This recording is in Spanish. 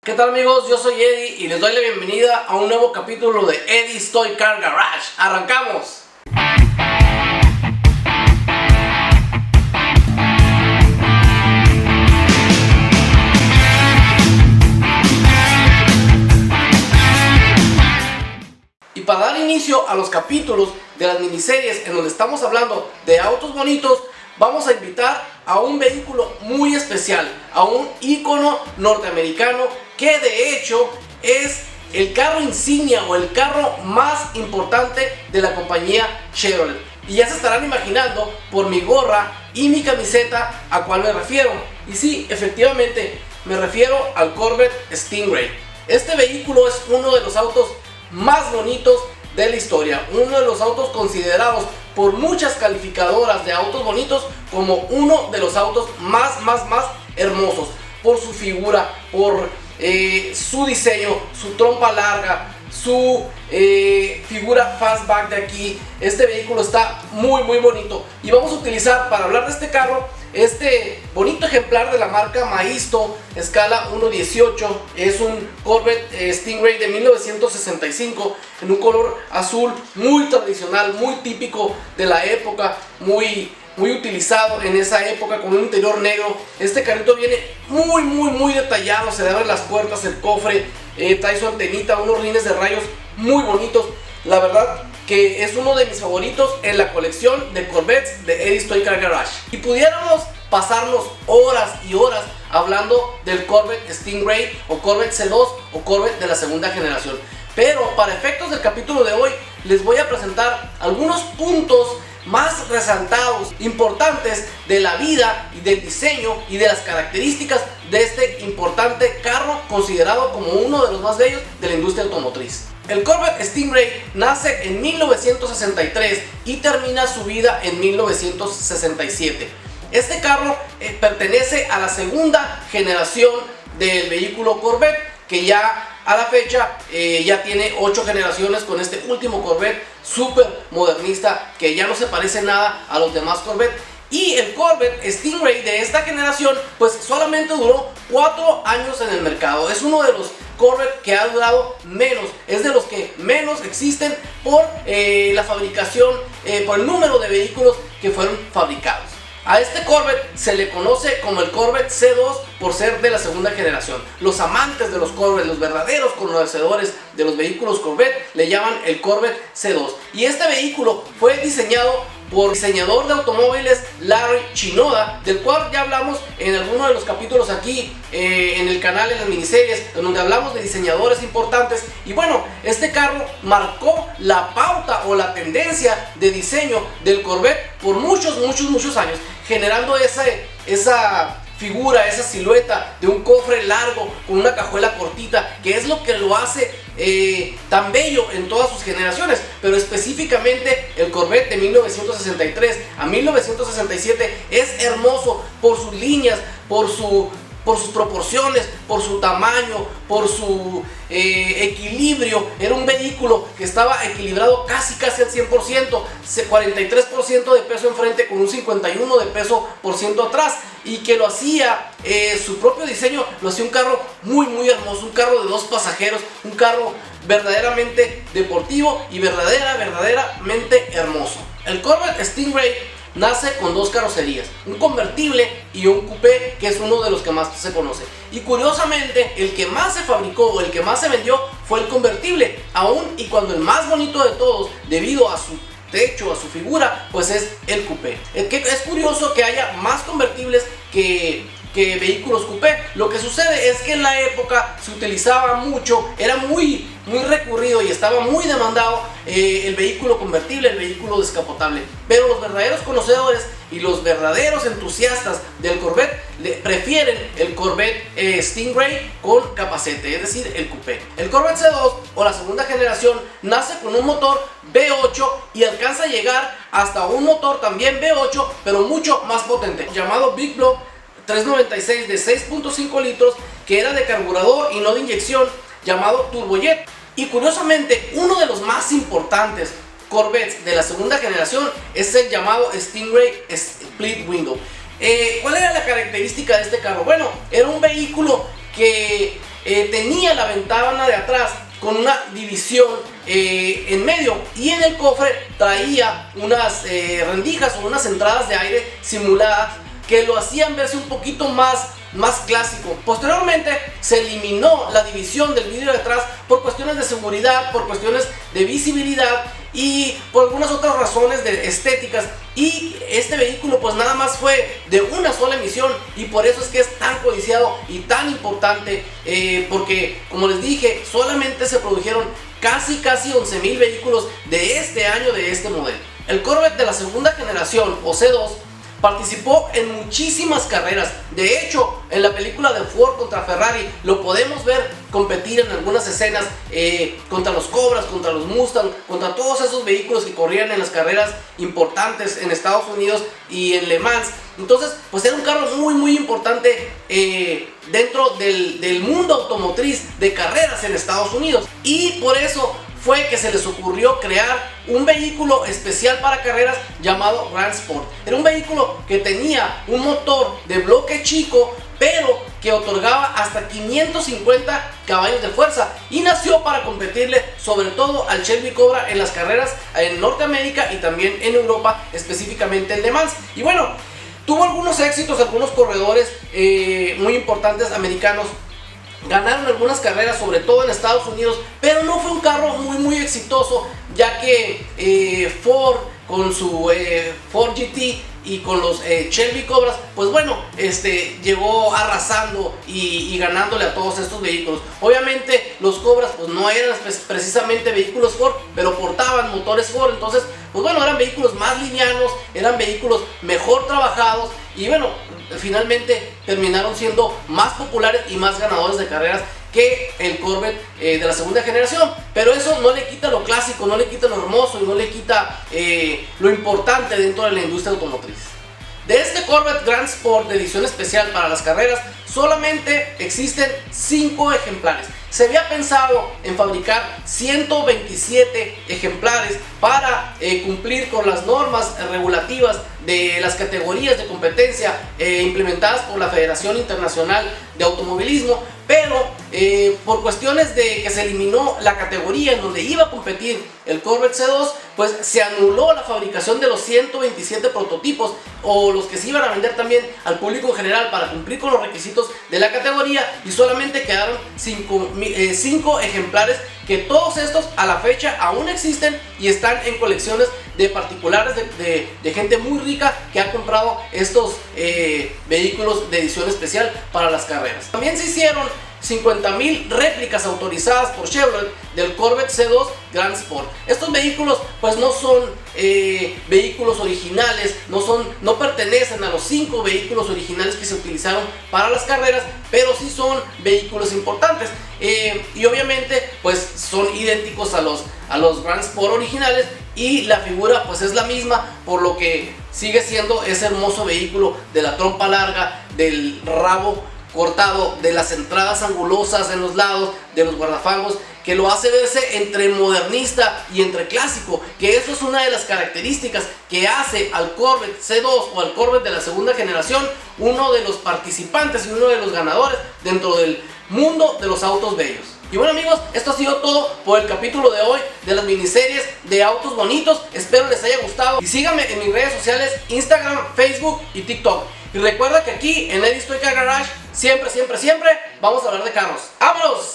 ¿Qué tal amigos? Yo soy Eddie y les doy la bienvenida a un nuevo capítulo de Eddie's Toy Car Garage. ¡Arrancamos! Y para dar inicio a los capítulos de las miniseries en donde estamos hablando de autos bonitos, vamos a invitar a un vehículo muy especial, a un ícono norteamericano que de hecho es el carro insignia o el carro más importante de la compañía Chevrolet. Y ya se estarán imaginando por mi gorra y mi camiseta a cuál me refiero. Y sí, efectivamente, me refiero al Corvette Stingray. Este vehículo es uno de los autos más bonitos de la historia, uno de los autos considerados por muchas calificadoras de autos bonitos como uno de los autos más hermosos, por su figura, por su diseño, su trompa larga, su figura fastback de aquí. Este vehículo está muy bonito y vamos a utilizar para hablar de este carro este bonito ejemplar de la marca Maisto, escala 1.18. Es un Corvette Stingray de 1965 en un color azul muy tradicional, muy típico de la época, muy utilizado en esa época, con un interior negro. Este carrito viene muy detallado, se le abren las puertas, el cofre, trae su antenita, unos rines de rayos muy bonitos. La verdad que es uno de mis favoritos en la colección de Corvettes de Eddie's Toy Car Garage. Y pudiéramos pasarnos horas y horas hablando del Corvette Stingray o Corvette C2 o Corvette de la segunda generación, pero para efectos del capítulo de hoy les voy a presentar algunos puntos más resaltados, importantes de la vida y del diseño y de las características de este importante carro, considerado como uno de los más bellos de la industria automotriz. El Corvette Stingray nace en 1963 y termina su vida en 1967. Este carro pertenece a la segunda generación del vehículo Corvette, que ya a la fecha ya tiene 8 generaciones con este último Corvette súper modernista que ya no se parece nada a los demás Corvette. Y el Corvette Stingray de esta generación pues solamente duró 4 años en el mercado. Es uno de los Corvette que ha durado menos, es de los que menos existen por la fabricación, por el número de vehículos que fueron fabricados. A este Corvette se le conoce como el Corvette C2 por ser de la segunda generación. Los amantes de los Corvette, los verdaderos conocedores de los vehículos Corvette, le llaman el Corvette C2. Y este vehículo fue diseñado por el diseñador de automóviles Larry Chinoda, del cual ya hablamos en alguno de los capítulos aquí en el canal, en las miniseries, en donde hablamos de diseñadores importantes. Y bueno, este carro marcó la pauta o la tendencia de diseño del Corvette por muchos años, generando esa figura, esa silueta de un cofre largo con una cajuela cortita, que es lo que lo hace tan bello en todas sus generaciones. Pero específicamente el Corvette de 1963 a 1967 es hermoso por sus líneas, por sus proporciones, por su tamaño, por su equilibrio. Era un vehículo que estaba equilibrado casi al 100%, 43% de peso enfrente con un 51% de peso atrás, y que lo hacía, su propio diseño lo hacía un carro muy hermoso, un carro de 2 pasajeros, un carro verdaderamente deportivo y verdaderamente hermoso. El Corvette Stingray nace con 2 carrocerías, un convertible y un coupé, que es uno de los que más se conoce. Y curiosamente, el que más se fabricó o el que más se vendió fue el convertible, aún y cuando el más bonito de todos, debido a su techo, a su figura, pues es el coupé. Es curioso que haya más convertibles que vehículos coupé. Lo que sucede es que en la época se utilizaba mucho, era muy recurrido y estaba muy demandado el vehículo convertible, el vehículo descapotable. Pero los verdaderos conocedores y los verdaderos entusiastas del Corvette prefieren el Corvette Stingray con capacete, es decir, el coupé. El Corvette C2 o la segunda generación nace con un motor V8 y alcanza a llegar hasta un motor también V8, pero mucho más potente, llamado Big Block 396 de 6.5 litros, que era de carburador y no de inyección, llamado Turbojet. Y curiosamente, uno de los más importantes Corvettes de la segunda generación es el llamado Stingray Split Window. ¿Cuál era la característica de este carro? Bueno, era un vehículo que tenía la ventana de atrás con una división en medio, y en el cofre traía unas rendijas o unas entradas de aire simuladas que lo hacían verse un poquito más clásico. Posteriormente se eliminó la división del vidrio de atrás por cuestiones de seguridad, por cuestiones de visibilidad y por algunas otras razones de estéticas, y este vehículo pues nada más fue de una sola emisión, y por eso es que es tan codiciado y tan importante, porque como les dije, solamente se produjeron casi 11,000 vehículos de este año, de este modelo. El Corvette de la segunda generación, o C2, participó en muchísimas carreras. De hecho, en la película de Ford contra Ferrari lo podemos ver competir en algunas escenas contra los Cobras, contra los Mustang, contra todos esos vehículos que corrían en las carreras importantes en Estados Unidos y en Le Mans. Entonces, pues era un carro muy importante dentro del mundo automotriz de carreras en Estados Unidos, y por eso fue que se les ocurrió crear un vehículo especial para carreras llamado Grand Sport. Era un vehículo que tenía un motor de bloque chico, pero que otorgaba hasta 550 caballos de fuerza, y nació para competirle sobre todo al Shelby Cobra en las carreras en Norteamérica y también en Europa, específicamente en Le Mans. Y bueno, tuvo algunos éxitos, algunos corredores muy importantes americanos ganaron algunas carreras, sobre todo en Estados Unidos, pero no fue un carro muy exitoso, ya que Ford con su Ford GT y con los Shelby Cobras, pues bueno, llegó arrasando y ganándole a todos estos vehículos. Obviamente los Cobras pues no eran precisamente vehículos Ford, pero portaban motores Ford, entonces pues bueno, eran vehículos más livianos, eran vehículos mejor trabajados, y bueno, finalmente terminaron siendo más populares y más ganadores de carreras que el Corvette de la segunda generación. Pero eso no le quita lo clásico, no le quita lo hermoso y no le quita lo importante dentro de la industria automotriz. De este Corvette Grand Sport de edición especial para las carreras, solamente existen 5 ejemplares. Se había pensado en fabricar 127 ejemplares para cumplir con las normas regulativas de las categorías de competencia implementadas por la Federación Internacional de Automovilismo, pero por cuestiones de que se eliminó la categoría en donde iba a competir el Corvette C2, pues se anuló la fabricación de los 127 prototipos, o los que se iban a vender también al público en general para cumplir con los requisitos de la categoría, y solamente quedaron 5 ejemplares, que todos estos a la fecha aún existen y están en colecciones de particulares, de gente muy rica que ha comprado estos vehículos de edición especial para las carreras. También se hicieron 50,000 réplicas autorizadas por Chevrolet del Corvette C2 Grand Sport. Estos vehículos pues no son vehículos originales, no pertenecen a los 5 vehículos originales que se utilizaron para las carreras, pero sí son vehículos importantes, y obviamente pues son idénticos a los Grand Sport originales, y la figura pues es la misma, por lo que sigue siendo ese hermoso vehículo de la trompa larga, del rabo cortado, de las entradas angulosas en los lados, de los guardafangos, que lo hace verse entre modernista y entre clásico, que eso es una de las características que hace al Corvette C2 o al Corvette de la segunda generación uno de los participantes y uno de los ganadores dentro del mundo de los autos bellos. Y bueno amigos, esto ha sido todo por el capítulo de hoy de las miniseries de autos bonitos. Espero les haya gustado, y síganme en mis redes sociales, Instagram, Facebook y TikTok. Y recuerda que aquí en Eddie's Toy Car Garage siempre vamos a hablar de carros. ¡Vámonos!